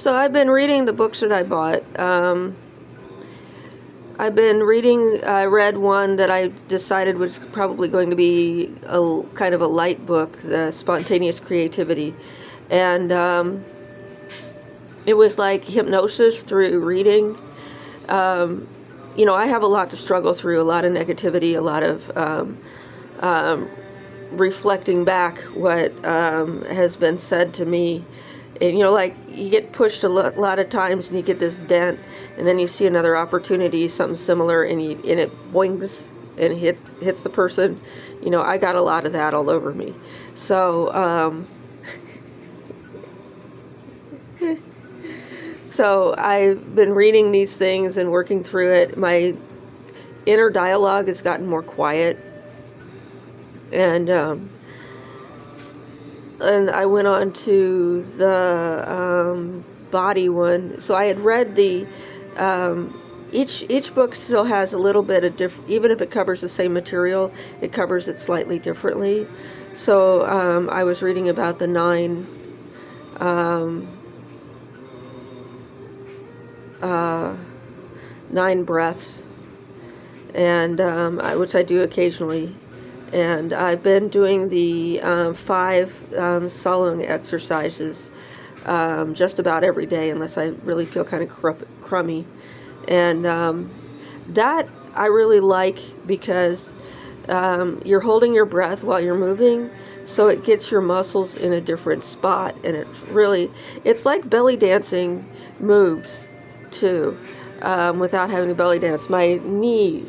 So I've been reading the books that I bought. I read one that I decided was probably going to be a kind of a light book, the Spontaneous Creativity. And it was like hypnosis through reading. I have a lot to struggle through, a lot of negativity, a lot of reflecting back what has been said to me. And, like you get pushed a lot of times and you get this dent, and then you see another opportunity, something similar, and it boings and hits the person. I got a lot of that all over me. So so I've been reading these things and working through it. My inner dialogue has gotten more quiet, and I went on to the body one. So I had read the each book still has a little bit of different. Even if it covers the same material, it covers it slightly differently. So I was reading about the 9 breaths, and which I do occasionally. And I've been doing the 5 soloing exercises just about every day, unless I really feel kind of crummy. And that I really like, because you're holding your breath while you're moving, so it gets your muscles in a different spot. And it's like belly dancing moves too, without having to belly dance. My knee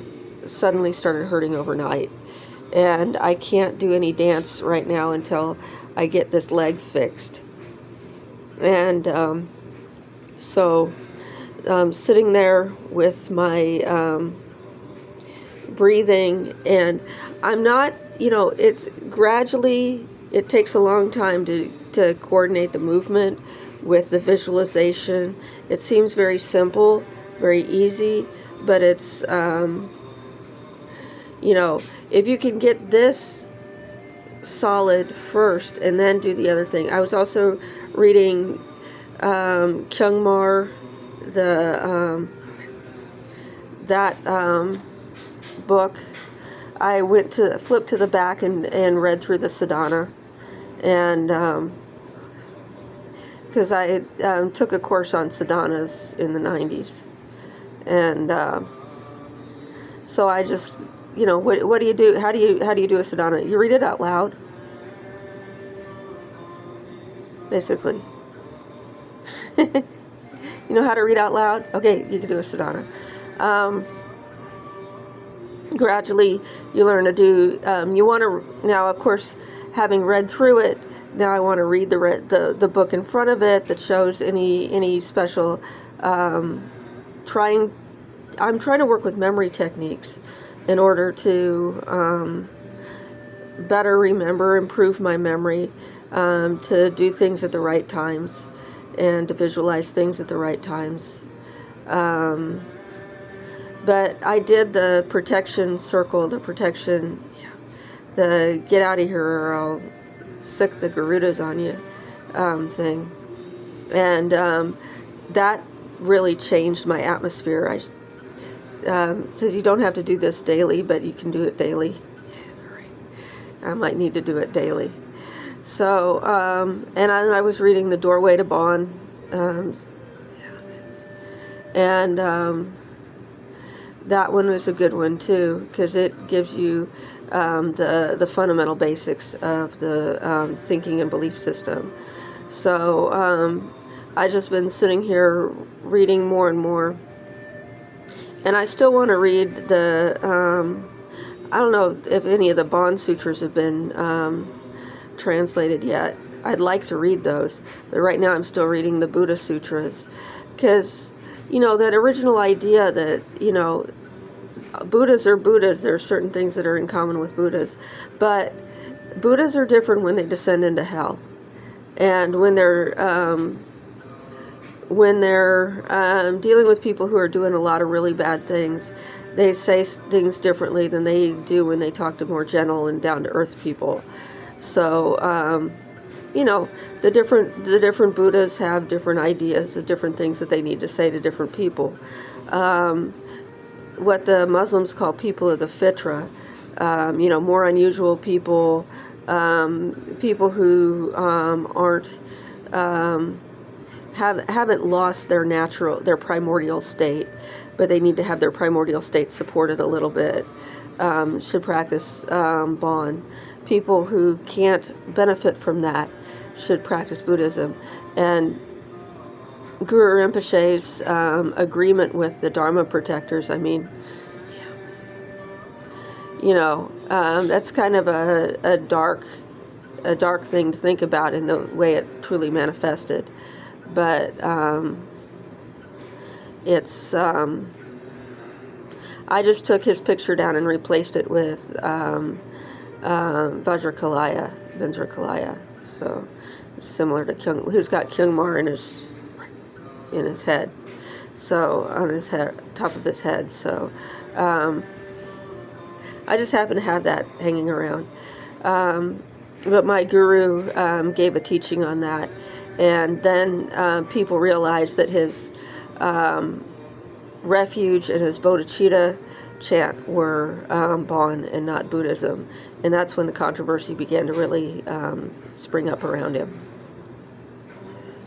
suddenly started hurting overnight, and I can't do any dance right now until I get this leg fixed. And so sitting there with my breathing, and I'm not, it's gradually, it takes a long time to coordinate the movement with the visualization. It seems very simple, very easy, but it's if you can get this solid first and then do the other thing. I was also reading Kyungmar, that book. I flipped to the back and read through the Sadhana, and because I took a course on sadhanas in the 90s, and so I just, what do you do? How do you do a sadhana? You read it out loud, basically. You know how to read out loud? Okay, you can do a sadhana. Gradually, you learn to do. You want to now, of course, having read through it. Now I want to read the book in front of it that shows any special. I'm trying to work with memory techniques in order to better remember, improve my memory, to do things at the right times, and to visualize things at the right times. But I did the protection circle, the get out of here or I'll sick the Garudas on you thing. And that really changed my atmosphere. Says you don't have to do this daily, but you can do it daily. I might need to do it daily. So, and I was reading The Doorway to Bon, and that one was a good one too, because it gives you the fundamental basics of the thinking and belief system. So I just been sitting here reading more and more, and I still want to read the I don't know if any of the Bon Sutras have been translated yet. I'd like to read those, but right now I'm still reading the Buddha Sutras, because that original idea that Buddhas are Buddhas. There are certain things that are in common with Buddhas, but Buddhas are different when they descend into hell, and when they're dealing with people who are doing a lot of really bad things, they say things differently than they do when they talk to more gentle and down to earth people. So the different Buddhas have different ideas, the different things that they need to say to different people. What the Muslims call people of the fitra, more unusual people, people who aren't haven't lost their primordial state, but they need to have their primordial state supported a little bit, should practice Bon. People who can't benefit from that should practice Buddhism. And Guru Rinpoche's agreement with the Dharma protectors, that's kind of a dark thing to think about in the way it truly manifested. But it's I just took his picture down and replaced it with Vajrakalaya. So it's similar to Kyung, who's got Kyungmar in his head, so on his head, top of his head. So I just happen to have that hanging around. But my guru gave a teaching on that, and then people realized that his refuge and his bodhicitta chant were Bon and not Buddhism, and that's when the controversy began to really spring up around him.